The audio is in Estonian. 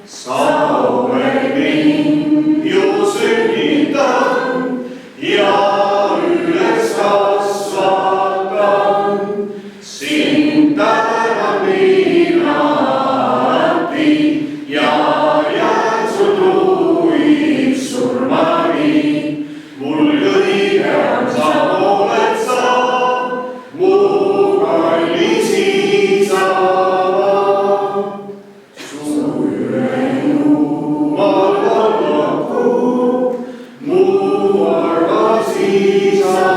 sa oled mind ju sünnitanud ja üles kasvatanud. Sind tänan mina alati ja jään su tuid surmani. Mul kõige on sa oled sa, mu kallis isa. Su Jumal valvaku, mu armas isa.